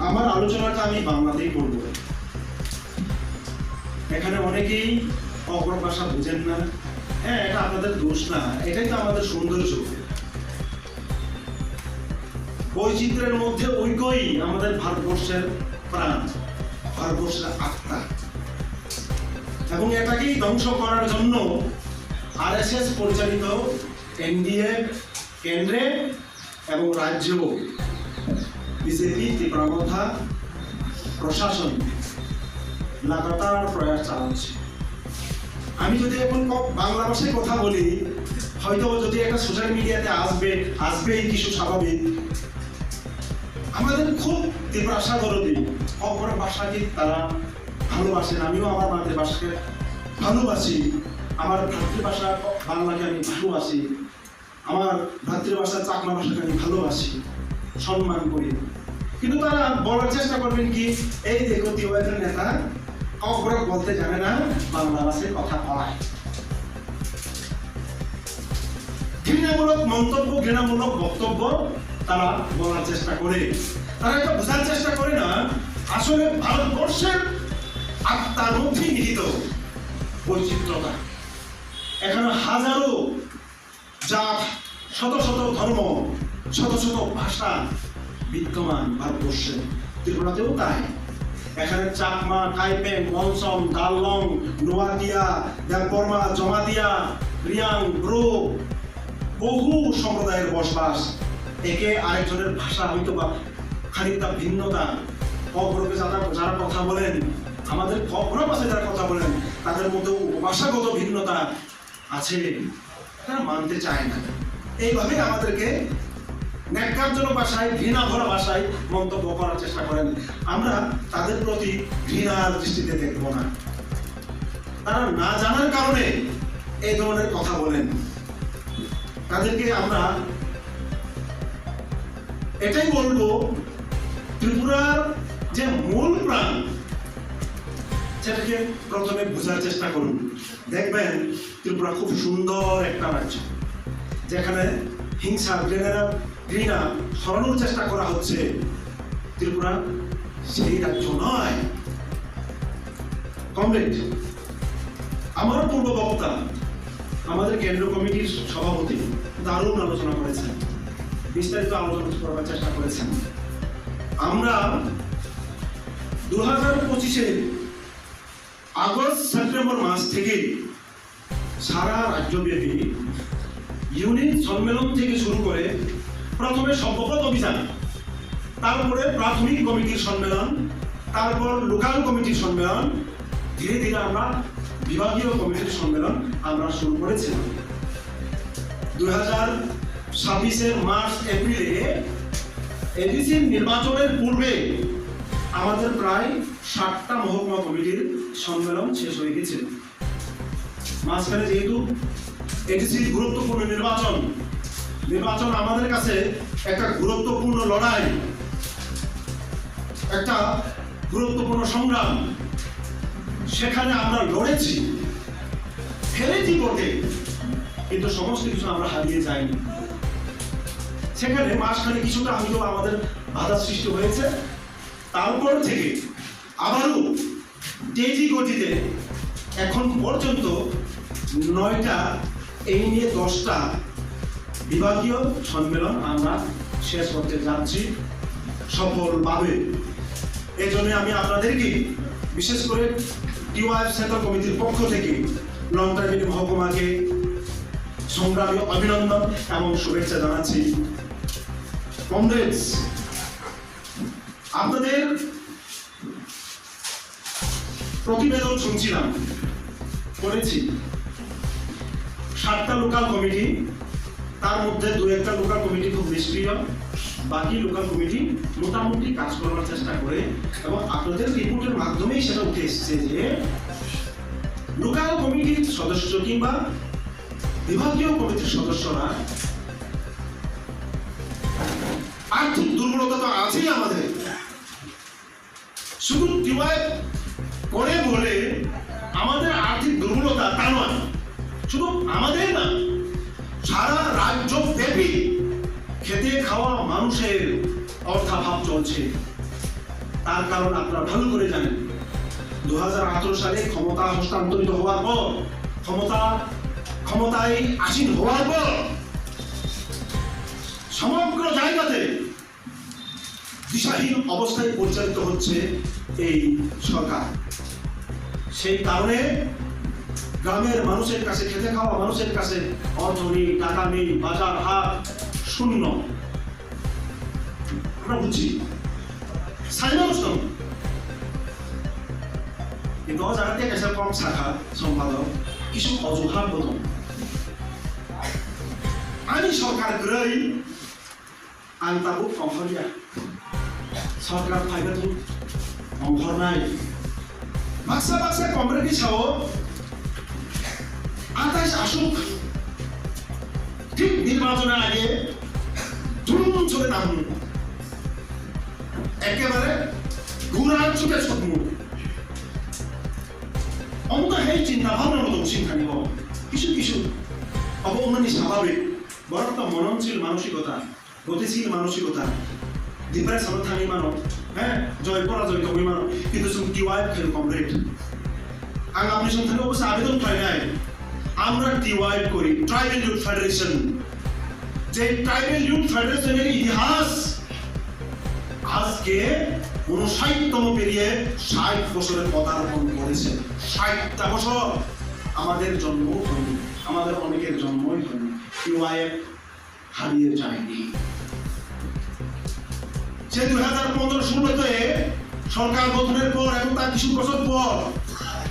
আমার আলোচনাটা আমি বাংলাতেই করব। এখানে অনেকেই অপর ভাষা বুঝেন না। হ্যাঁ, এটা আপনাদের দোষ না, এটাই তো আমাদের সৌন্দর্য। বৈচিত্র্যের মধ্যে ঐক্যই আমাদের ভারতবর্ষের প্রাণ, ভারতবর্ষের আত্মা। এবং এটাকেই ধ্বংস করার জন্য আরএসএস পরিচালিত এনডিএ কেন্দ্রে এবং রাজ্য বিজেপি তীব্রমথা প্রশাসন লাগাতার প্রয়াস চালাচ্ছে। আমি যদি এখন বাংলা ভাষায় কথা বলি, হয়তো যদি একটা সোশ্যাল মিডিয়াতে আসবেই কিছু স্বাভাবিক। আমাদের খুব তীব্র আশা দরদি অপর ভাষাকে তারা ভালোবাসেন। আমিও আমার মাতৃভাষাকে ভালোবাসি, আমার ভাতৃভাষা বাংলাকে আমি ভালোবাসি, আমার ভাতৃভাষা চাকমা ভাষাকে আমি ভালোবাসি, সম্মান করি। কিন্তু তারা বলার চেষ্টা করবেন কি, এই দেখো তীব্র নেতা অপর বলতে জানে না, বাংলা ভাষায় কথা কয়। ঘৃণামূলক মন্তব্য, ঘৃণামূলক বক্তব্য তারা বলার চেষ্টা করে। তারা এটা বোঝার চেষ্টা করে না আসলে ভারতবর্ষের আত্মার মধ্যে নিহিত বৈচিত্র্যতা। এখানে হাজারো জাত, শত শত ধর্ম, শত শত ভাষা বিদ্যমান ভারতবর্ষে। ত্রিপুরাতেও তাই। এখানে চাকমা, কাইপেং, মনসম, দালং, নোয়াদিয়া, দেববর্মা, জমাতিয়া, রিয়াং, ব্রো, বহু সম্প্রদায়ের বসবাস। একে আরেকজনের ভাষা হয়তো বা খানিকটা ভিন্নতা। অপরকে যারা কথা বলেন, আমাদের অপর ভাষায় যারা কথা বলেন, তাদের মধ্যে ভাষাগত ভিন্নতা আছে, তারা মানতে চায় না। এইভাবে আমাদেরকে ন্যাক্কারজনক ভাষায়, ঘৃণা ভরা ভাষায় মন্তব্য করার চেষ্টা করেন। আমরা তাদের প্রতি ঘৃণার দৃষ্টিতে দেখব না। তারা না জানার কারণে এই ধরনের কথা বলেন। তাদেরকে আমরা এটাই বলবো, ত্রিপুরার যে মূল প্রাণ সেটাকে প্রথমে বোঝার চেষ্টা করুন। দেখবেন ত্রিপুরা খুব সুন্দর একটা রাজ্য, যেখানে হিংসা, ঘৃণা সরানোর চেষ্টা করা হচ্ছে। ত্রিপুরা সেই রাজ্য নয়। কমরেড, আমার পূর্ব বক্তা, আমাদের কেন্দ্র কমিটির সভাপতি দারুণ আলোচনা করেছেন, বিস্তারিত আলোচনা করার চেষ্টা করেছেন। আমরা 2025-এর আগস্ট সেপ্টেম্বর মাস থেকে সারা রাজ্যব্যাপী ইউনিট সম্মেলন থেকে শুরু করে প্রথমে সভ্যপদ অভিযান, তারপরে প্রাথমিক কমিটির সম্মেলন, তারপর লোকাল কমিটির সম্মেলন, ধীরে ধীরে আমরা বিভাগীয় কমিটির সম্মেলন আমরা শুরু করেছিলাম। 2026-এর মার্চ এপ্রিলে এডিসি নির্বাচনের পূর্বে আমাদের প্রায় 60টা মহকুমা কমিটির সম্মেলন শেষ হয়ে গেছিল। মাঝখানে যেহেতু এডিসির গুরুত্বপূর্ণ নির্বাচন আমাদের কাছে একটা গুরুত্বপূর্ণ লড়াই, একটা গুরুত্বপূর্ণ সংগ্রাম। সেখানে আমরা লড়েছি, হেরেছি বটে, কিন্তু সমস্ত কিছু আমরা হারিয়ে যাইনি। সেখানে মাঝখানে কিছুটা হয়তো আমাদের বাধা সৃষ্টি হয়েছে। তারপর থেকে আবারও তেজি গতিতে এখন পর্যন্ত 9টা, এই নিয়ে 10টা বিভাগীয় সম্মেলন আমরা শেষ করতে যাচ্ছি সফলভাবে। এই জন্য আমি আপনাদেরকে বিশেষ করে টিওআইএফ সেন্ট্রাল কমিটির পক্ষ থেকে লংটার্মিনী মহকুমাকে সংগ্রামী অভিনন্দন এবং শুভেচ্ছা জানাচ্ছি। কমরেডস, আপনাদের প্রতিবেদন শুনছিলাম, করেছি 7টা লোকাল কমিটি, তার মধ্যে 2-1টা লোকাল কমিটি খুব নিষ্ক্রিয়, বাকি লোকাল কমিটি মোটামুটি কাজ করার চেষ্টা করে। এবং আপনাদের রিপোর্টের মাধ্যমেই সেটা উঠে এসেছে যে লোকাল কমিটির সদস্য কিংবা বিভাগীয় কমিটির সদস্যরা আর্থিক দুর্বলতা তো আছেই আমাদের। শুধু টিওআইএফ করে বলে আমাদের আর্থিক দুর্বলতা তা নয়, শুধু আমাদের না, সারা রাজ্যব্যাপী খেতে খাওয়া মানুষের অর্থাভাব চলছে। তার কারণ আপনারা ভালো করে জানেন। 2018 সালে ক্ষমতা হস্তান্তরিত হওয়ার পর, ক্ষমতায় আসীন হওয়ার পর সমগ্র জায়গাতে দিশাহীন অবস্থায় পরিচালিত হচ্ছে এই সরকার। সেই কারণে গ্রামের মানুষের কাছে, খেতে খাওয়া মানুষের কাছে অর্থ নেই, টাকা নেই, বাজার হাট শূন্য। আমরা বুঝছি সাইমানুসম কিন্তু জায়গাতে কাছে কম শাখা সম্পাদক কিছু অজুহাত বদল আমি সরকার গ্রহী আনতাবু অংশরিয়া সরকার ফাইবাতু অংশরনাই বাক্সা বাক্সা কংগ্রেসি সাও 28 আসুক ঠিক নির্বাচনের আগে ধুম চলে নামুন, একেবারে ঘুরার ছুটে ছুটমু অমুক এই চিন্তা ভাবনার মতো সিংখানি কিছু কিছু অবমানি স্বাভাবিক বরং তো মননশীল মানসিকতা, গতিশীল মানসিকতা, ডিপ্রেশন থাকি মানব, হ্যাঁ জয় পরাজয় কমি মানব, কিন্তু টিওয়াই খেল কমপ্লিট আং আপনি সন্ধানে অবশ্য আবেদন পাই নাই। আমরা টিওয়াই করি ট্রাইবেল ইউথ ফেডারেশন, যে ট্রাইবেল ইউথ ফেডারেশনের ইতিহাস আজকে 59তম পেরিয়ে 60 বছরের পদার্পণ করেছে। 60টা বছর আমাদের জন্ম হয়নি, আমাদের অনেকের জন্মই হয়নি, টিওয়াইএফ হারিয়ে যায়নি। সে 2015-16-তে সরকার গঠনের পর এবং তার কিছু বছর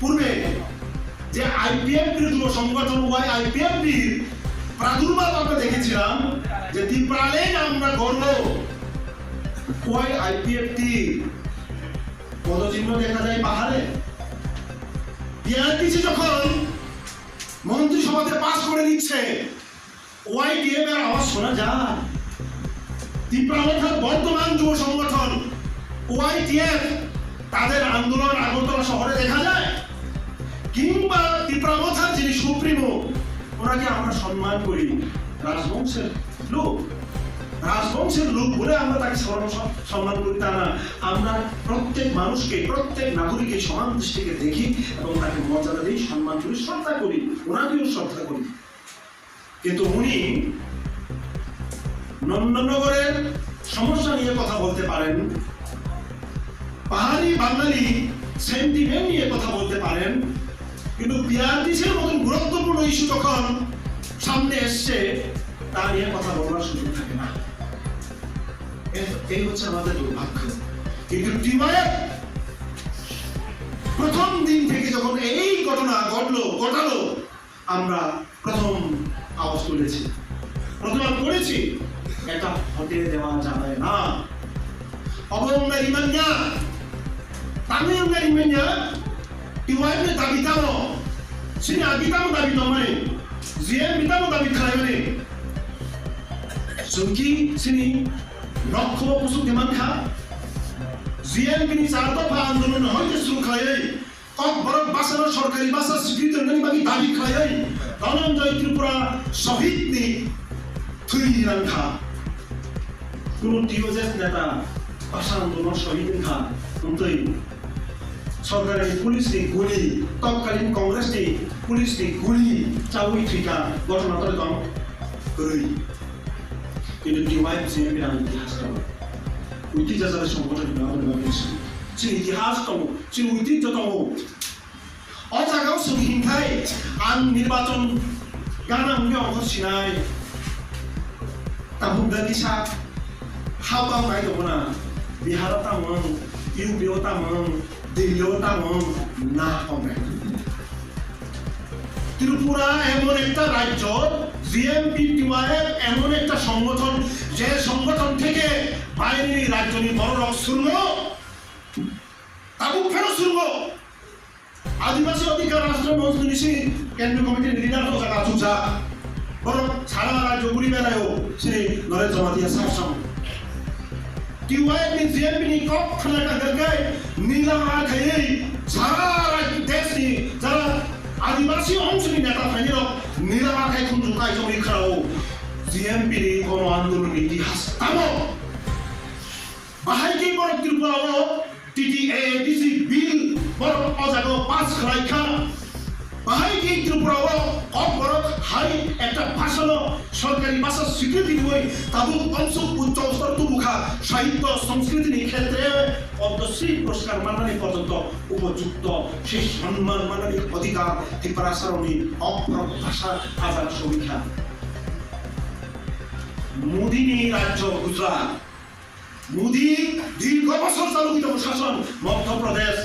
পূর্বে যে আইপিএফটির যুব সংগঠন আইপিএফটির প্রাদুর্ভাব আমরা দেখেছিলাম, যে ত্রিপুরালে আমরা গর্ব আইপিএফটি পদচিহ্ন দেখা যায় পাহাড়ে। পিআরটিসি যখন মন্ত্রিসভাতে পাস করে দিচ্ছে ওয়াইটিএফ এর আওয়াজ শোনা যায়। ত্রিপুরা বর্তমান যুব সংগঠন ওয়াইটিএফ তাদের আন্দোলন আগরতলা শহরে দেখা যায়, কিংবা ত্রিপুরা মথার যিনি সুপ্রিমো ওনাকে আমরা সম্মান করি, রাজবংশের লোক বলে আমরা তাকে সম্মান করি তা না। আমরা প্রত্যেক মানুষকে, প্রত্যেক নাগরিককে সমান দৃষ্টিকে দেখি এবং তাকে মর্যাদা দিই, সম্মান করি, শ্রদ্ধা করি, ওনাকেও শ্রদ্ধা করি। কিন্তু উনি নন্দনগরের সমস্যা নিয়ে কথা বলতে পারেন, পাহাড়ি বাঙালি সেন্টিমেন্ট নিয়ে কথা বলতে পারেন, কিন্তু পিআরটিসির মতন গুরুত্বপূর্ণ ইস্যু যখন সামনে এসছে তা নিয়ে কথা বলার সুযোগ থাকে না। এই হচ্ছে আমাদের দুর্ভাগ্য। কিন্তু টিওয়াইএফ প্রথম দিন থেকে যখন এই ঘটনা ঘটালো আমরা প্রথম আওয়াজ তুলেছি, প্রতিবাদ করেছি, এটা হতে দেওয়া যাবে না। অবঙ্গারিমান্যা তামিলনাড়িমান্যা টিওয়াইএফ দাবি তাও সিনি আবিতাম দাবি তোমায় জিএম বিতাম দাবি খাইবে সুকি সিনি লক্ষ্য পশু কেমন খা জিএম বিনি চার দফা আন্দোলন হইতে শুরু খাইয়ে কক বরফ বাসানো সরকারি বাসা স্বীকৃত নেই বাকি দাবি খাইয়ে ধনঞ্জয় ত্রিপুরা শহীদ নি থুই রাখা কোন টিওজেস নেতা ভাষা আন্দোলন শহীদ খা উন্তই সরকারের পুলিশে গুলি, তৎকালীন কংগ্রেসে পুলিশে গুলি চাউই ঠিকা ঘটনা তলে দম করি। কিন্তু টিওয়াইএফ সিএমপি নাম ইতিহাস দম ঐতিহ্য যাদের সংগঠন যে ইতিহাস দম, যে ঐতিহ্য দম অজাগাও সুবিহিংখাই আন নির্বাচন গানা উনি অংশ সিনাই তাবুগা দিশা হাওয়া পাই দম না বিহার তামং ইউপিও তামং দিল্লিও তামং না হবে। ত্রিপুরা এমন একটা রাজ্য, জিএমপি টিওয়াইএফ এমন একটা সংগঠন, যে সংগঠন থেকে বাইরের রাজ্য নিয়ে বড় রক শুরু তাবুক ফেরত শুরু আদিবাসী অধিকার রাষ্ট্র মঞ্চ নিশি কেন্দ্রীয় কমিটির লিডার তো জায়গা চুচা বরং সারা রাজ্য ঘুরি বেড়ায়ও শ্রী নরেন্দ্র মাতিয়া শাসন টিওয়াইএফ ने जीएमपी ने कब खड़ा करके नीला आखे सारा देश की जरा आदिवासी अंश की नेता फैनिरो नीला आखे खुन जुकाई जोड़ी खड़ा हो जीएमपी ने कोनो आंदोलन इतिहास तब बाहर की पर त्रिपुरा TTADC বিল বড় অজাগো পাস খাইখা বাহাই কি ত্রিপুরা অপরক হাই একটা ভাষণ সরকারি ভাষা স্বীকৃতি দিবই তাবু অংশ উচ্চ স্তর তুমুখা সাহিত্য সংস্কৃতির ক্ষেত্রে পদ্মশ্রী পুরস্কার মাননী পর্যন্ত উপযুক্ত সেই সম্মান মাননী অধিকার ত্রিপুরা সারণী অপরক ভাষা হাজার সমীক্ষা মোদিনী রাজ্য গুজরাট মোদি দীর্ঘ বছর চালুকিত শাসন মধ্যপ্রদেশ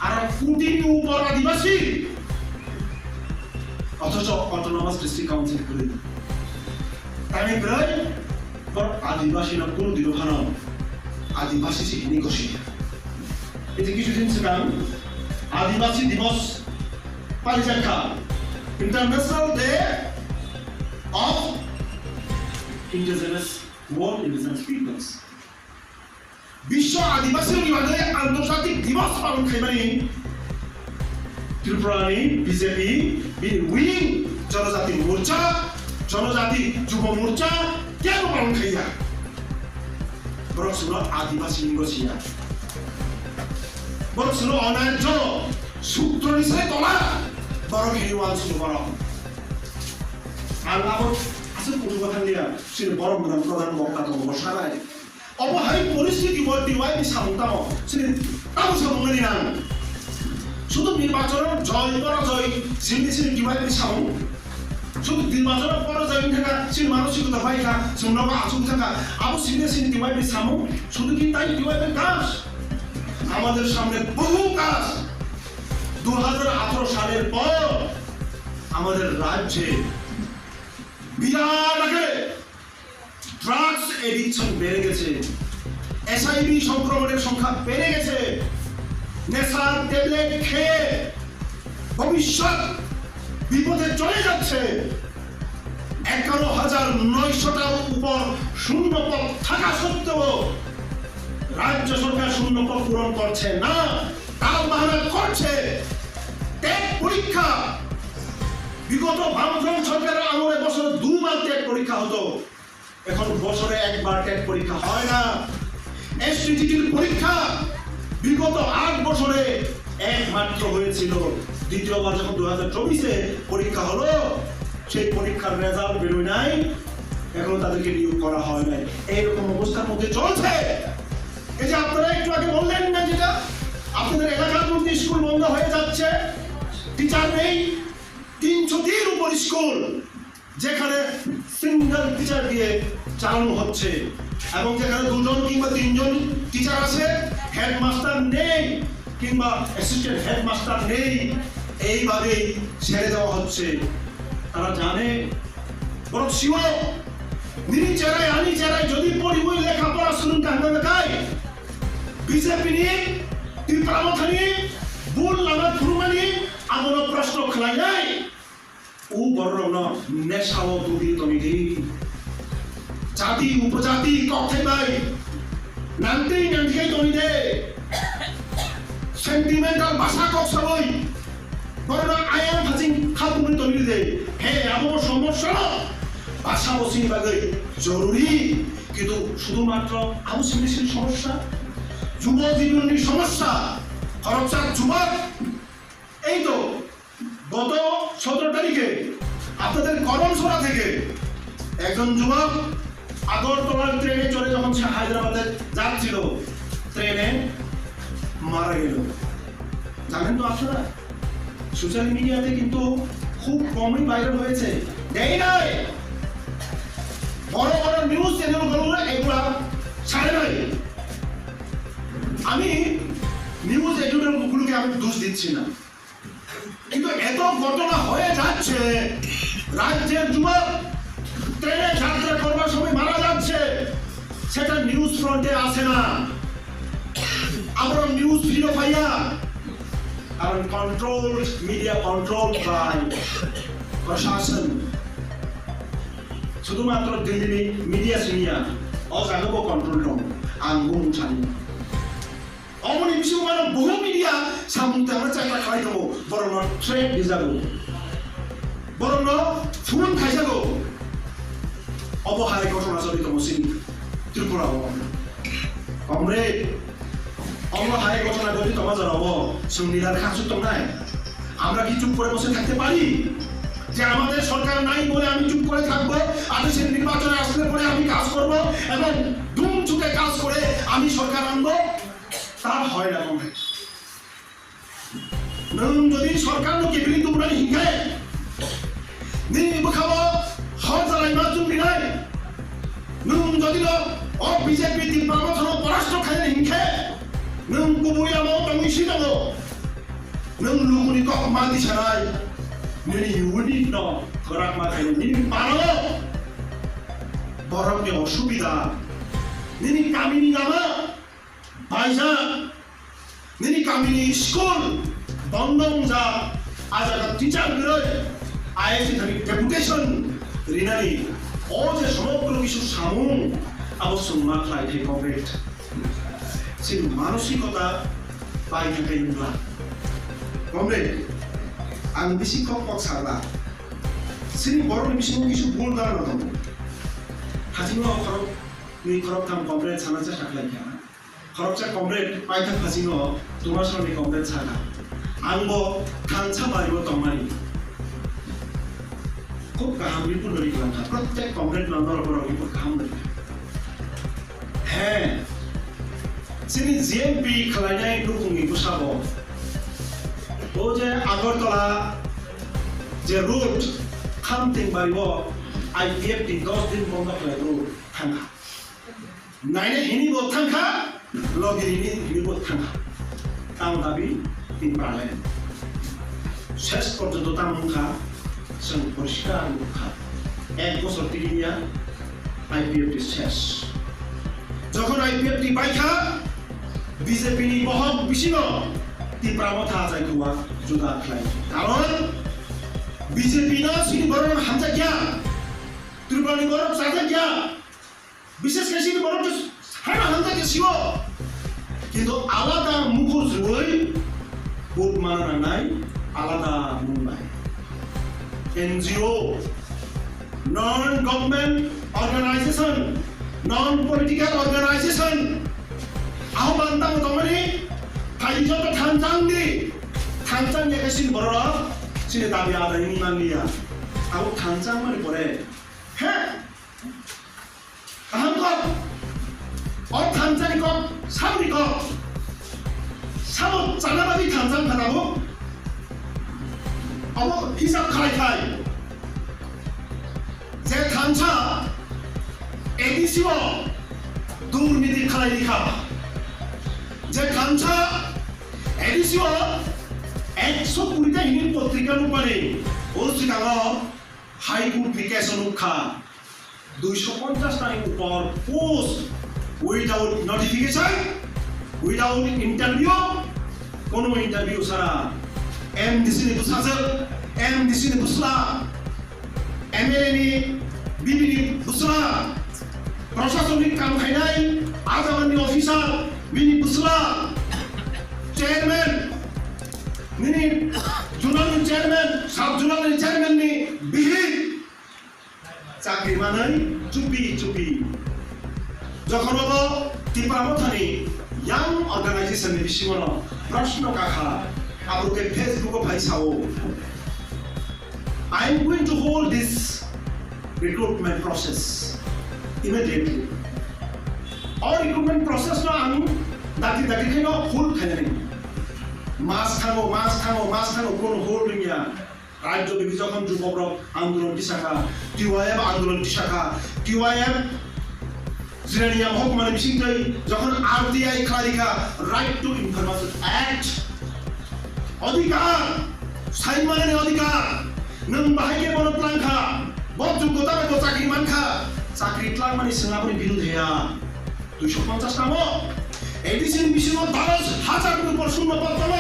আর কোটির উপর আদিবাসী অথচ অটোনমাস ডিস্ট্রিক্ট কাউন্সিল করে তাই প্রায় আদিবাসী না কোন দিন ভালো আদিবাসী চিনি গসি এতে কিছুদিন সিগাং আদিবাসী দিবস পালিজাখা international day of indigenous world indigenous peoples বিশ্ব আদিবাসী বিভাগে আন্তর্জাতিক দিবস পালন খাইবানি ত্রিপুরানি বিজেপি উইং জনজাতি মোর্চা জনজাতি যুব মোর্চা কেন পালন খাইয়া বরং ছিল আদিবাসী নিগসিয়া বরং ছিল অন্যায্য সূত্র নিশ্চয় তোলা বড় খেলিওয়াল ছিল বড় আর আবার আসলে কোনো কথা নেই সে বড় প্রধান বক্তা তো বসায় অবহাই পরিস্থিতি দিওয়াই সামতাম সে তাও সামনে না শুধু নির্বাচন জয় পরাজয় সিন্দি সিন্দি দিওয়াই সাম শুধু নির্বাচন পরাজয় থাকা সে মানসিকতা পাইখা সোনাবা আসুন থাকা আবু সিন্দি সিন্দি দিওয়াই সাম শুধু কি তাই দিওয়াই কাজ আমাদের সামনে বহু কাজ 2018 সালের পর আমাদের রাজ্যে বিরাট আকারে ড্রাগস এডিকশন বেড়ে গেছে এসআইভি সংক্রমণের সংখ্যা বেড়ে গেছে নেশার ট্যাবলেট খেয়ে ভবিষ্যৎ বিপদে চলে যাচ্ছে 11,900টার উপর শূন্য পদ থাকা সত্ত্বেও রাজ্য সরকার শূন্য পদ পূরণ করছে না তার বাহানা করছে টেট পরীক্ষা বিগত বামফ্রন্ট সরকারের আমলে বছরে 2 বার টেট পরীক্ষা হতো এখন বছরে একবার টেট পরীক্ষা হয় না এসটিটির পরীক্ষা বিগত 8 বছরে একমাত্র হয়েছিল দ্বিতীয়বার যখন 2024-এ পরীক্ষা হলো সেই পরীক্ষার রেজাল্ট বেরোয় নাই এখন তাদেরকে নিয়োগ করা হয় নাই এইরকম অবস্থার মধ্যে চলছে এই যে আপনারা একটু আগে বললেন না যেটা আপনাদের এলাকার মধ্যে স্কুল বন্ধ হয়ে যাচ্ছে টিচার নেই 300-টির উপর স্কুল যেখানে সিঙ্গেল টিচার দিয়ে চালানো হচ্ছে এবং যেখানে 2জন কিংবা 3জন টিচার আছে হেডমাস্টার নেই কিংবা অ্যাসিস্ট্যান্ট হেডমাস্টার নেই এইভাবেই ছেড়ে দেওয়া হচ্ছে তারা জানে বরং শিও নিনি চেরায় আনি চেরায় যদি পড়ি বই লেখাপড়া শুনুন কান্না দেখায় বিজেপি নিয়ে ত্রিপুরামথানি বুল লাগা ফুরমানি আমার প্রশ্ন খেলাই নাই ও বর্ণ নেশাও দুর্নীতি নিধি জাতি উপজাতি কথা নাই নান্তেই নান্তিকাই তনি দে সেন্টিমেন্টাল ভাষা কক সবই বর্ণ আয়াম ভাজিং খাতুনি তনি দে হে আমার সমস্যা ভাষা বসিং বাগে জরুরি কিন্তু শুধুমাত্র আবু সিমিসির সমস্যা যুব জীবনের সমস্যা খরচার যুবক এই তো গত 17 তারিখে আপনাদের করমসরা থেকে একজন যুবক আগরতলার ট্রেনে চড়ে যখন সে হায়দ্রাবাদে যাচ্ছিল ট্রেনে মারা গেল জানেন তো আপনারা সোশ্যাল মিডিয়াতে কিন্তু খুব কমই ভাইরাল হয়েছে এই নয় বড় বড় নিউজ চ্যানেলগুলো এগুলা ছাড়ে নাই আমি নিউজ এডিটরগুলোকে আমি দোষ দিচ্ছি না কিন্তু এত ঘটনা হয়ে যাচ্ছে রাজ্যের যুবক ট্রেনে যাত্রা করবার সময় মারা যাচ্ছে সেটা নিউজ ফ্রন্টে আসে না আমরা নিউজ ভিডিও পাইয়া কারণ কন্ট্রোল মিডিয়া কন্ট্রোল বাই প্রশাসন শুধুমাত্র দিল্লি মিডিয়া সিনিয়া অজাগব কন্ট্রোল দं आंबो मुंसानि অমনি বিশ্বমান বহু মিডিয়া সামুতে আমরা চাকরা খাই দেবো বরং ট্রেড দিজাগো বরং ফুন খাইজাগো অবহায় ঘটনা চলিত মসিন ত্রিপুরা কমরেড অন্য হাই ঘটনা ঘটি তোমার জড়াব সুন্দর খাসু তো নাই আমরা কি চুপ করে বসে থাকতে পারি যে আমাদের সরকার নাই বলে আমি চুপ করে থাকবো আদেশের নির্বাচনে আসলে পরে আমি কাজ করব এবং ধুম ছুটে কাজ করে আমি সরকার আনবো তা হয় না কমে যদি সরকার লোকে বিলি তোমরা হিংসে নি বখাবো হর জালাই মা তুমি নাই যদি বিজেপি তিন প্রমথন পরাস্ত খাইলে হিংসে কুবুই আমো তুমি শিখাবো লুকুনি কক মা দিছে নাই Nini unik no, korak makai nini paro, borong ke osubida, nini kami ni nama, baisa, nini kami ni school, bondong ja, aja ka teacher biroy, IIT dari deputation, rinani, oje সমগ্র কিছু সামুং, অবশ্য মাথায় থেকে complete, সেই মানসিকতা পাই থাকে Indra, complete. Ang bisikok kok salah. Sini baru bisikok isu bulgar nonton. Hajino korok ni korok tam komplek sana cah sakla kya. Korok cah komplek paitha hajino tumar sana komplek sana. Angbo kanca bari bo tomari. Kok kaham ni pun dari kelangka. Protek komplek nonton orang ni pun kaham dari. Hey, sini ZMP kalanya itu kungi kusabo. ও যে আগরতলা যে root খামতিং বাড়িব IPFT 10 দিন বন্ধ করে root thangka নাইনে হিনিব থাঙ্কা লগিরিনি হিনিব থাঙ্কা তাম দাবি তিন পারলে শেষ পর্যন্ত তামুখা जों পরিষ্কার মুখা এক বছর তিরিয়া আইপিএফটি শেষ যখন আইপিএফটি বাইখা বিজেপি নি বহক বিশিন ती प्रामथा जायखौवा जुदा खालाय कारण বিজেপি না সিনি বরং হামজা क्या त्रिपुरानि बरं साजा क्या বিশেষ করে সিনি বরং হানা হামজা কে সিও কিন্তু আলাদা মুখর জুই বুট মানা নাই আলাদা মুখ নাই NGO non government organisation non political organisation আহ্বান দাম দমনি Kajian ke tanjang ya kesin berora, sini tapi ada ini mania. Aku tanjang mana boleh? Heh, paham kok? Oh tanjang kok, sabi kok, sabu jangan lagi tanjang katamu. Aku hisap kai. Saya tanjang, edisi wo, দুর্নীতি খালাই লিখা যে কাঞ্চা এডিসিও 120টা হিন্দি পত্রিকা রূপারে ওসিকাগ high court vacation উখা 250 টার উপর post without notification without interview কোনো interview ছাড়া MDC নি বুঝাছে MDC নি বুঝলা এমএলএ নি বিবি নি বুঝলা প্রশাসনিক কাম খাইনাই আজামানি officer Mini Busla, Chairman, Mini Junal Chairman, Sub Junal Chairman ni Bihi, Sakri Manai, Chupi. Jokonobo, Tipramotani, Young Organization ni Bishimono, Prashno Kaka, Abuke Facebook of Haisao. I am going to hold this recruitment process immediately. Or recruitment process na anu dati kena hold khane ni mas thango kono hold niya rajyo bibijokhon jubokrok andolon tisaka TYM andolon tisaka TYM Jirania হকমানে বিশিংটাই যখন RTI খারিকা right to information act অধিকার সাইমানে অধিকার নং বাহাইকে বনপ্লাংখা বযোগ্যতা বেগো চাকরি মানখা চাকরি ক্লাং মানে সিঙ্গাপুরি বিরুদ্ধেয়া 250 টাকা এডিসিন মিশন 10,000 উপর শূন্য পত্র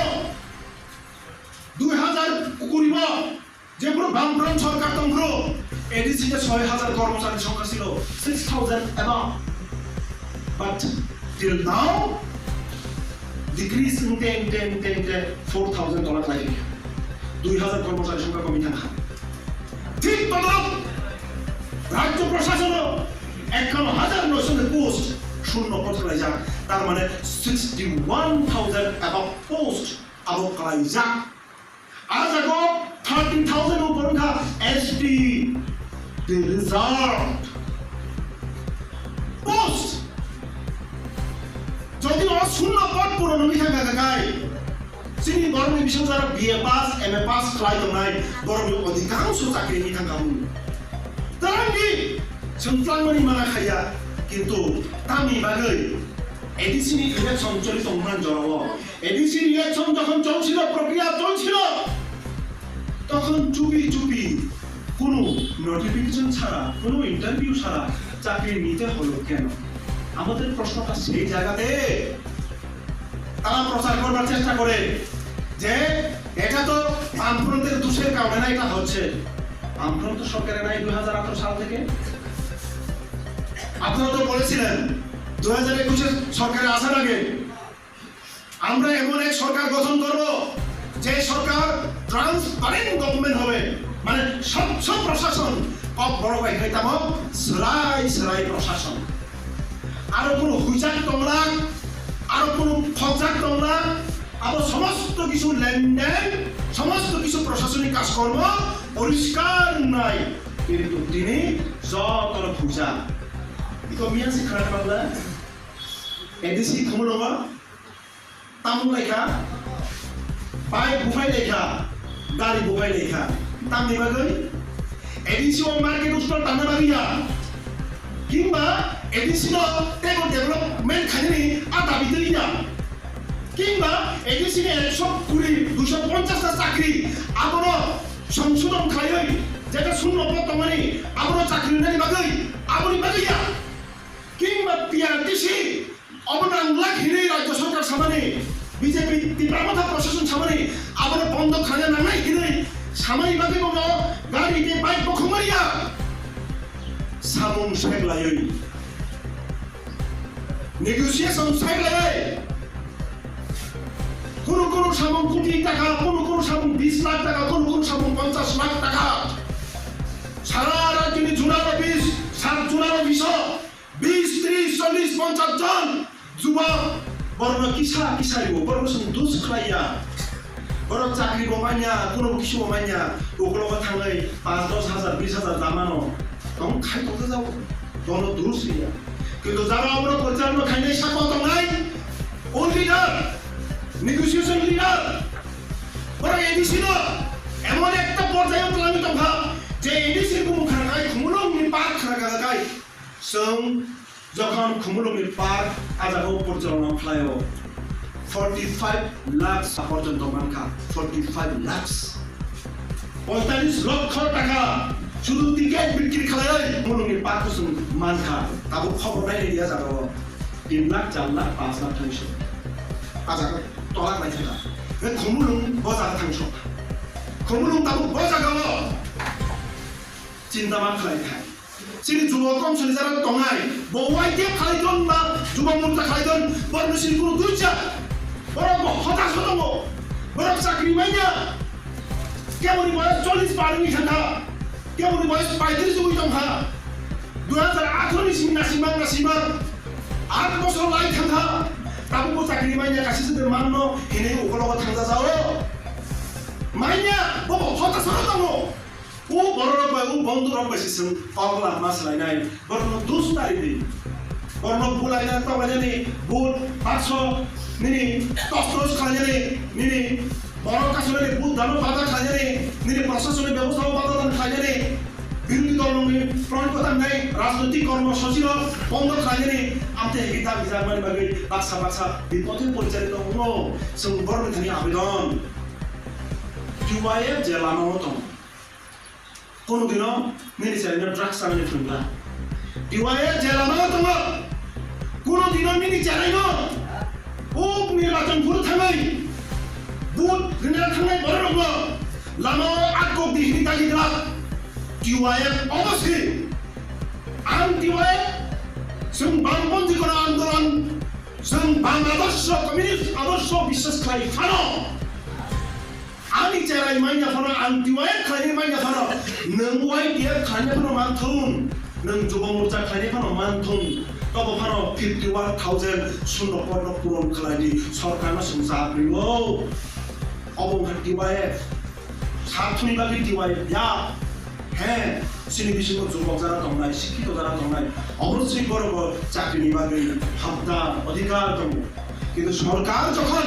2000 করিব যেগুলো বামফ্রন্ট সরকার তন্ত্র এডিসিতে 6,000 কর্মচারী সংখ্যা ছিল 6,000 above but till now decrease in 4,000 dollar লাগে 2,000 কর্মচারী সংখ্যা কমে থাকা ঠিক তদ্রুপ রাজ্য প্রশাসন 51,900 পোস্ট শূন্য পদ খালাইজাক তার মানে 61,000 above post above খালাইজাক আর জাগো 13,000 উপর খা ST the result post যদি শূন্য পদ পূরণ হই থাকা গায় সিনি বরমি বিশং যারা BA pass MA pass খালাই দংনাই borrow me অধিকাংশ চাকরিনি থাকামু তারাঙ্গি সংফ্লাংমানি মানা খাইয়া কিন্তু তামি বাগৈ এডিসিনি ইলেকশন চলিত মান জড়াবো এডিসিনি ইলেকশন যখন চলছিল প্রক্রিয়া চলছিল তখন চুপি কোনো নোটিফিকেশন ছাড়া কোনো ইন্টারভিউ ছাড়া চাকরি নিতে হলো কেন আমাদের প্রশ্নটা সেই জায়গাতে তারা প্রচার করবার চেষ্টা করে যে এটা তো বামফ্রন্টের দোষের কারণে না এটা হচ্ছে বামফ্রন্ট সরকারের নাই 2018 সাল থেকে আপনারা তো বলেছিলেন 2021 সরকারে আসার আগে আমরা এমন এক সরকার গঠন করব যে সরকার ট্রান্সপারেন্ট গভর্নমেন্ট হবে মানে স্বচ্ছ প্রশাসন বড় ভাই খাইতাম সরাই প্রশাসন আরো কোনো হুইজাক তোমরা আরো কোনো ফজাক তোমরা আবার সমস্ত কিছু লেনদেন সমস্ত কিছু প্রশাসনিক কাজকর্ম পরিষ্কার নাই কিন্তু তিনি যতর পূজা ইকো মিয়াসি খারাপ বাংলা এডিসি খমুলবা তামু লেখা পাই বুফাই লেখা গাড়ি বুফাই লেখা তাম নিবাগৈ এডিসি ও মার্কেট উস্টল টানা বাগিয়া কিংবা এডিসি নো টেবল ডেভেলপমেন্ট খাইনি আদা বিতরিয়া কিংবা এডিসি নে 120-250টা চাকরি আবনো সংশোধন খাইই যেটা শূন্য পদ মানে আবনো চাকরি নানি বাগৈ আবনি বাগিয়া কিংবা পিআরটিসি অবনাংলা ঘিরে রাজ্য সরকার সামনে বিজেপি তীব্রমতা প্রশাসন সামনে আবার বন্ধ খাজা নামাই ঘিরে সামাই বাগে বলো গাড়িতে বাইক বখমারিয়া সামুং শেগলাই নেগোসিয়েশন শেগলাই কোন সামুং কোটি টাকা কোন সামুং 20 লাখ টাকা কোন সামুং 50 লাখ টাকা সারা রাজ্যে জোড়ার অফিস সার জোড়ার অফিস 20, 30, 40, 50 জন যুবক বড় কিসারিব বড় দুস খাইয়া বড় চাকরি বমাইয়া কোনো কিছু বমাইয়া ওগুলো থাঙ্গাই 5-10 হাজার 20 হাজার দামানো তখন খাই করতে যাও দল দুস হইয়া কিন্তু যারা আমরা পরিচালনা খাইনাই সাকত নাই ও লিডার নেগোসিয়েশন লিডার বড় এডিসি না এমন একটা পর্যায়ে আমি তো ভাব যে এডিসি কোনো খানাই খুমুলং নি পাক খানা গাই সং যখন খুমুলুংনি পার্ক আজাগো পরিচালনা খালায়ও 45 লাখ পর্যন্ত মানখা 45 লাখ 45 লক্ষ টাকা শুধু টিকেট বিক্রি খালায় খুমুলুংনি পার্ক সং মানখা তাবো খবর নাই দিয়া যাবো 3 লাখ 4 লাখ 5 লাখ থাকছে আজাগো তলাক নাই থাকা খুমুলুং বাজার থাকছ খুমুলুং তাবো বাজাগাও চিন্তা মান খালাই খায় সিনি যুবক কমসলি যারা দঙাই বওয়াই দিয়ে খাইদন বা যুবক মোর্চা খাইদন বর্ণশীল কোনো দুইটা বড় হতাশ হতম বড় চাকরি মাইয়া কেমনি বয়স 40 পারিনি থাকা কেমনি বয়স 35 জমি দংখা 2018 সিমাং 8 বছর লাই থাকা তাবো চাকরি মাইয়া কাছে মান্য এনে ওকলগত থাকা যাও মাইয়া বড় হতাশ হতম ও বড় রকম ও বন্ধু রকম বেশিছেন পাগলা মাসলাই নাই বড় দুস তারিদি বড় বুলাই না তো জানি বুট 500 নিনি তস্তস খাজানি নিনি বড় কাছলে বুট দানো বাধা খাজানি নিনি প্রশাসনিক ব্যবস্থা বাধা খাজানি বিরোধী দল প্রণকতা নাই রাজনৈতিক কর্মসূচি বন্ধ খাজানি আমতে গীতা বিজারমানি বাকি বাক্সা বিপথে পরিচালিত হলো সং বড় থানি আবেদন কিউআইএফ জেলা মামতম কোনদিনও মিনিচারিনা ড্রাগস সামনে ফুললা ডিওয়াইএ জেলামাও দङ কোনদিনও মিনিচারিন ও নির্বাচন পুরো থামাই বুট রিনা থামাই বড় রঙ লামা আকো দিহিনি তাগিদা ডিওয়াইএ অবশ্যই আম ডিওয়াইএ जों বামপন্থী কোন আন্দোলন जों বাংলাদেশ কমিউনিস্ট আদর্শ বিশ্বাস খাই ফানো আমি চাই মাইনা ফানো আন্টিওয়াই খাই মাইনা ফানো নং ওয়াই দিয়ে খাই ফানো মানথুন নং যুব মোর্চা খাই ফানো মানথুন তবে ভালো 51,000 শূন্য পণ্য পূরণ খালাইনি সরকার না চাকরিও অবহার দিবায় সাতনি বাকি দিবায় ইয়া হ্যাঁ সিনি বিশেষ যুবক যারা দংনায় শিক্ষিত যারা দংনায় অবশ্যই বড় চাকরি বাকি ভাবনা অধিকার দङ কিন্তু সরকার যখন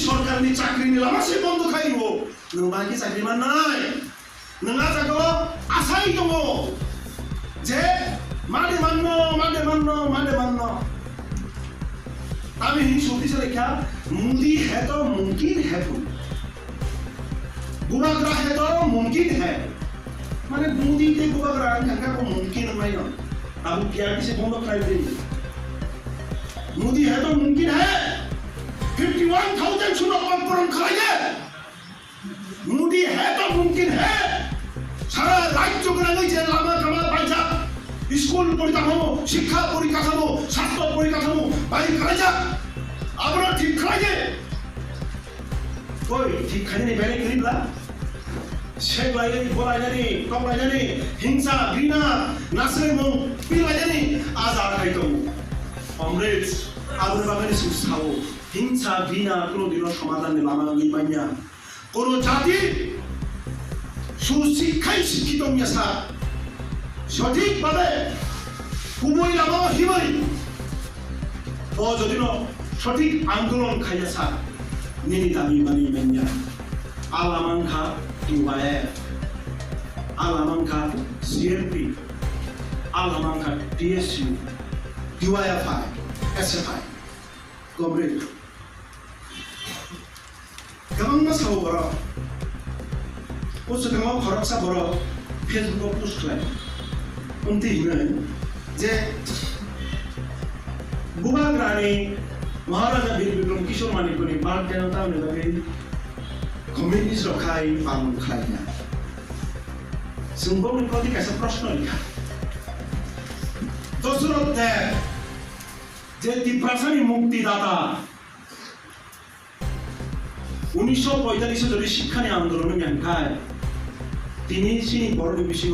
সরকার চাকরি নিলামাসে বন্ধ খাইব নবাকি চাকরি মান নাই नोंहा जागो आसाय दङ जे मादे माननो আমি হিন্দি শব্দ से लिखा मुंदी है तो मुमकिन है गुबागरा है तो मुमकिन है माने मुंदी के गुबागरा का को मुमकिन नहीं है अब क्या किसे बंद कर दे मुंदी है तो मुमकिन है 51,000 सुनो परम खाइए मुंदी है तो मुमकिन है সারা রাজ্য গ্রামে যে লামা কামা পাইছা স্কুল পরিকাঠামো শিক্ষা পরিকাঠামো স্বাস্থ্য পরিকাঠামো বাড়ি খাইছা আপনারা ঠিক খাইছে কই ঠিক খাইনি বেড়ে গরিবলা সেগুলাই বলাইনি কমলাইনি হিংসা ঘৃণা নাসরেমো পিলাইনি আজাদ খাইতো অমৃত আবুল বাগানে সুস্থাও হিংসা ঘৃণা কোনোদিনও সমাধান লামা গইমাইয়া কোনো জাতি সুশিক্ষায় শিক্ষিত মিয়াসা সঠিকভাবে কুবই লামা হিবই ও যদি সঠিক আন্দোলন খাইয়াছা নিনি দাবি মানি মেনিয়া আলামাংখা ইউআইএফ আলামাংখা সিএলপি আলামাংখা টিএসইউ ইউআইএফআই এসএফআই কমরেড গামাংনা সাউবরা उसका खरक सा बड़ा फेसबुक पोस्ट खालाय उनती हिंगै जे गुबाग्रानि महाराजा वीर विक्रम किशोर मानिकनि बार्थ डेट ताउने बागै कमिउनिस्ट रखाय पालन खालायना जोंबो प्रति कैसे प्रश्न लिखा दशरथ देव जे तिप्रासानि मुक्तिदाता 1945 যদি শিক্ষানি আন্দোলনে মেনখায় তিনি সিনি বড় বিশিং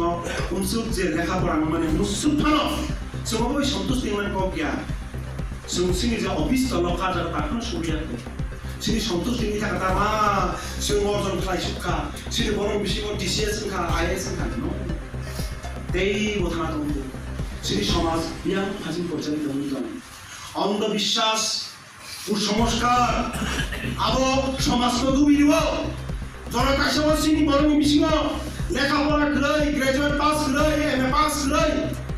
উনসুক যে লেখাপড়া মানে মুসুফানো সবই সন্তুষ্টি মানে কগিয়া সিনি যে অফিস লখা যারা তাখন সুবিয়া সিনি সন্তুষ্টি নি থাকা তামা সিং অর্জন খাই সুখা সিনি বড় বিশিং টিসিএস খা আইএস খা নো তেই বথা দং সিনি সমাজ বিয়াং ফাজিং পর্যায়ে দং অন্ধবিশ্বাস কুসংস্কার আবো সমাজ ডুবি দিব যারা কাছে সিনি বড় বিশিং লেখাপড়া করে গ্রাজুয়েট পাস করে এমএ পাস করে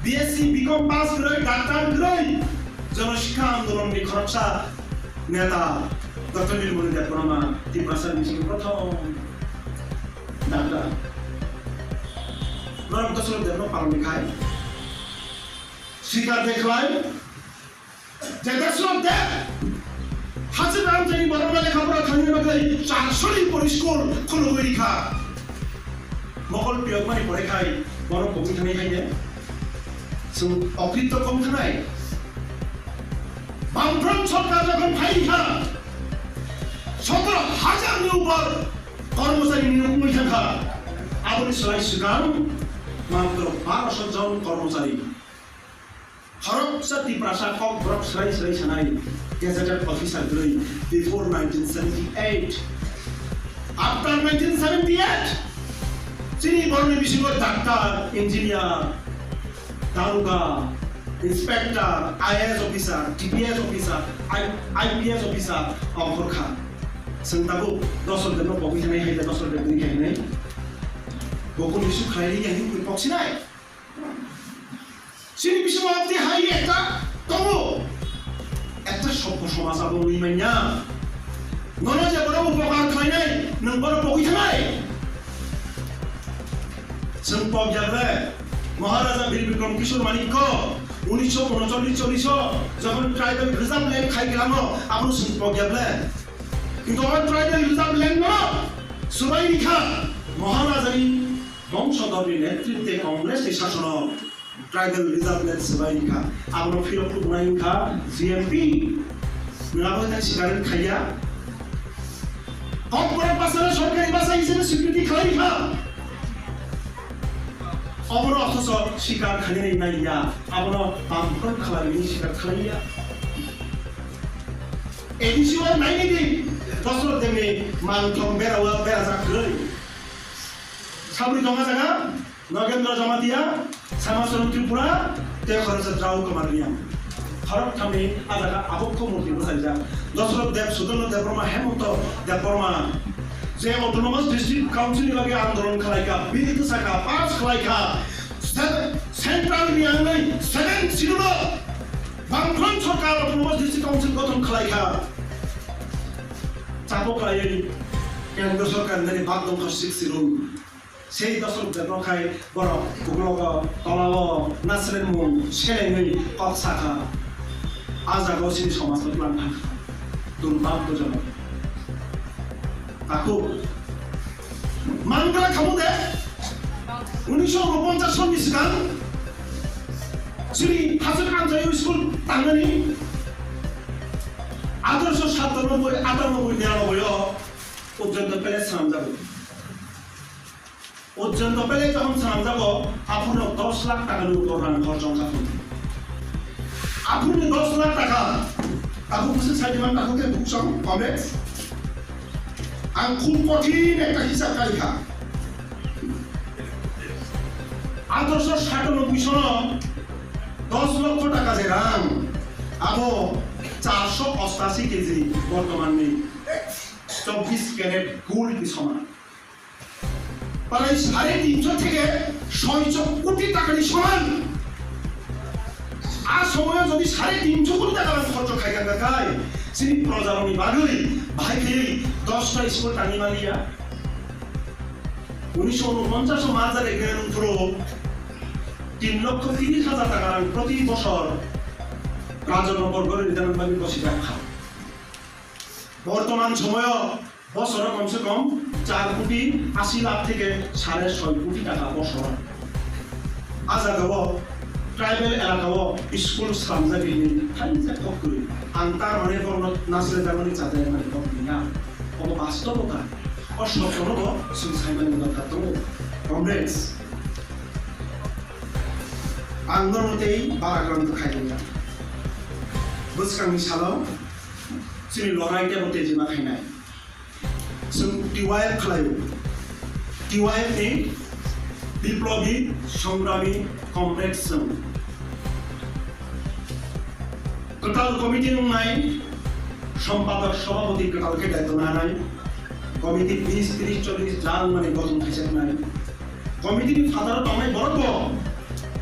বিএসসি বিকম পাস করে ডাক্তার করে জনশিক্ষা আন্দোলন নি খরচা নেতা ডক্টর নীলমণি দেব বর্মা তিপ্রাসাদ মিশন প্রথম ডাক্তার নরম দশরথ দেব পালন খায় স্বীকার দেখলাম যে দশরথ দেব হাজার জানি বড় লেখাপড়া খাইয়ে বাকি 400 পরিষ্কার কোনো লেখা মকল পিয়ক মানে পড়ে খাই বড় কবি থানাই খাইয়ে সব অকৃত কম থানাই বামফ্রন্ট সরকার যখন ফাইখা 17,000 নি উপর কর্মচারী নিয়োগ থাকা আপনি সবাই সুগাম মাত্র 1200 জন কর্মচারী হরকসা তিপ্রাসা কক ব্রক সরাই সরাই সানাই গেজেটেড অফিসার গ্রই বিফোর 1978 আফটার 1978 যিনি বর্ণ বিশিষ্ট ডাক্তার ইঞ্জিনিয়ার দারোগা inspector IAS officer TPS officer IPS officer অফরখা সন্তাবু দশর দেন বগি থানাই হাইদা দশর দেন নি খাইনাই বকল বিশু খাইলি ইয়ানি কই পক্সি নাই সিনি বিশু আপনি হাই একটা তবু একটা সভ্য সমাজ আবো উইমাইয়া নন যে বড় উপকার খাইনাই নং বড় বগি থানাই संपक जाबले महाराजा वीर विक्रम किशोर मानिक 1939-40 যখন ট্রাইবাল রিজার্ভ ল্যান্ড খাই গেলাম আপনি संपक जाबले কিন্তু আমার ট্রাইবাল রিজার্ভ ল্যান্ড না সবাই লিখা মহারাজার বংশধরের নেতৃত্বে কংগ্রেসের শাসন ট্রাইবাল রিজার্ভ ল্যান্ড সবাই লিখা আপনি ফিরত গুনাইখা জিএমপি নাবাদা সিগারেট খাইয়া কর্পোরেট ভাষায় সরকারি ভাষা হিসেবে স্বীকৃতি খাইখা 어머나 어서서 시간 가년에 있나이야 아버나 밤풀 칼라니 시간 칼라이야 에디시와 나이니디 더스로 때문에 만통 베라와 베라자 그러니 사부리 동화자가 너겐드라 자마디야 사마스론 त्रिपुरा तेखरसे द्राउ कमारिया फरक थामनि आजागा आबोखौ मुर्ति बसाइजा दशरथ देव सुदर्शन देवबर्मा हेमंत देवबर्मा जे ऑटोनोमस डिस्ट्रिक्ट काउंसिल लगे आंदोलन खालायका बिल साका पास खालायका सेंट्रल नियांगनै 7 सिडुल बांफ्रोम सरकार ऑटोनोमस डिस्ट्रिक्ट काउंसिल गठन खालायका चापो खालायै केंद्र सरकार नै बागदम 6 सिडुल সেই দশক দেবখাই বড় গুগলগ তলাব নাসরেন মুং সেলেঙ্গৈ কক সাখা আজাগো সিনি সমাজত লান থাকা দুর্ভাগ্যজন তাকো মানগ্রা খামুদে 1949 সনनि सिगां सिरि हाजोर आनजायाव स्कुल थांनानै आदर्श 97 98 99 পর্যন্ত প্যালেস সামজাবো পর্যন্ত পেলে যখন সালাম যাব আপনি 10 লাখ টাকা উপর খরচ করবেন আপনি 10 লাখ টাকা আপনি কিছু সাইডমান টাকাতে বুকসং কমপ্লেক্স আং খুব কঠিন একটা হিসাব কালিখা আদর্শ 97 সন 10 লক্ষ টাকা যে রাং আবো 488 কেজি বর্তমানে 24 ক্যারেট গোল্ড সমান প্রায় 350 থেকে 600 কোটি টাকার সমান আর সময় যদি 350 কোটি টাকা খরচ খাইকা দেখায় সেই প্রজারণী বাগৈ ভাইকে 10টা স্কুল টানি মালিয়া 1949 মার্চের এগ্রেন পুরো 3,30,000 টাকা প্রতি বছর রাজনগর নিদানবাড়ি বসে রাখা বর্তমান সময় বছরে কমসে কম 4 কোটি 80 লাখ থেকে 6.5 কোটি টাকা বছর আজাগাও ট্রাইবেল এলাকাও স্কুল সামজাবিনি খাইজা করি আন্তার মানে বর্ণ নাসলে জার্মানি চাতে মানে কপিনা ও বাস্তবতা ও সত্যনব সুসাইমানি কথা তো কমরেডস আন্দোলনতেই বারাগ্রান্ত খাইনা বুঝকাংনি সালাও সিনি লড়াইতে মতে জিমা খাইনাই जों टिवाइफ खालायो टिवाइफ नि बिप्लबी संग्रामी कमरेड्स जों कटाल कमिटी नाय सम्पादक सभापति कटाल के दायित्व लानाय कमिटी 20 30 40 जान माने गठन खाइसानाय कमिटी नि फादार बांनाय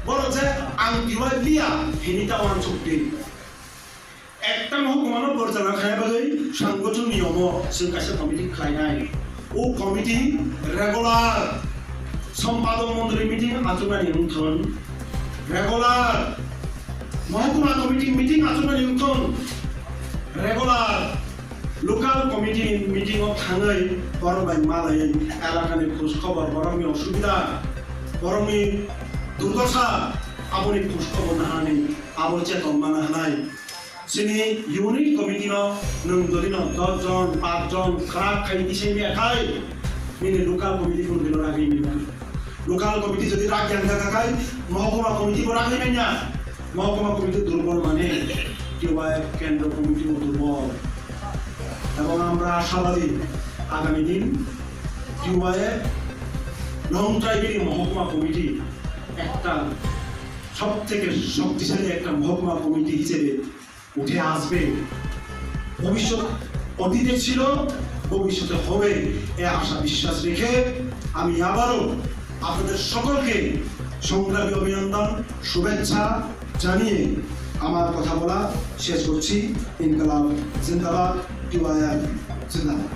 बड़ जे आं टिवाइफ लिया हेनिता वान चुक्ति একটা মহকুমার পরিচালনা খাইবাগৈ সংগঠন নিয়ম जों কাছে কমিটি খাইনাই ও কমিটি রেগুলার সম্পাদক মন্ডলী মিটিং আচরণানি উঠন রেগুলার মহকুমা কমিটি মিটিং আচরণানি উঠন রেগুলার লোকাল কমিটি মিটিং অফ থাঙै বরবাই মালাই এলাকানি খোঁজ খবর বরমি অসুবিধা বরমি দুর্দশা আপনি খোঁজ খবর না হানি আবর চেতন মানা হানাই जोंनि इउनिट कमिटिनो नों दलिनो 10 जन 5 जन खराब खाइ दिसे मेखाय मिनि लोकाल कमिटि गुरबिनो रागै मिना लोकाल कमिटि যদি রাগ জানগা কাকাই মহকুমা কমিটি রাগै নাইনা মহকুমা কমিটি দুর্বল মানে কিবা কেন্দ্র কমিটি দুর্বল এবং আমরা আশাবাদী আগামী দিন কিউআইএ লং ট্রাইবেল মহকুমা কমিটি একটা সবথেকে শক্তিশালী একটা মহকুমা কমিটি হিসেবে উঠে আসবে ভবিষ্যৎ অতীতে ছিল ভবিষ্যতে হবে এই আশা বিশ্বাস রেখে আমি আবারও আপনাদের সকলকে সংগ্রামী অভিনন্দন শুভেচ্ছা জানিয়ে আমার কথা বলা শেষ করছি ইনকালাব জিন্দাবাদ টিওআইএফ জিন্দাবাদ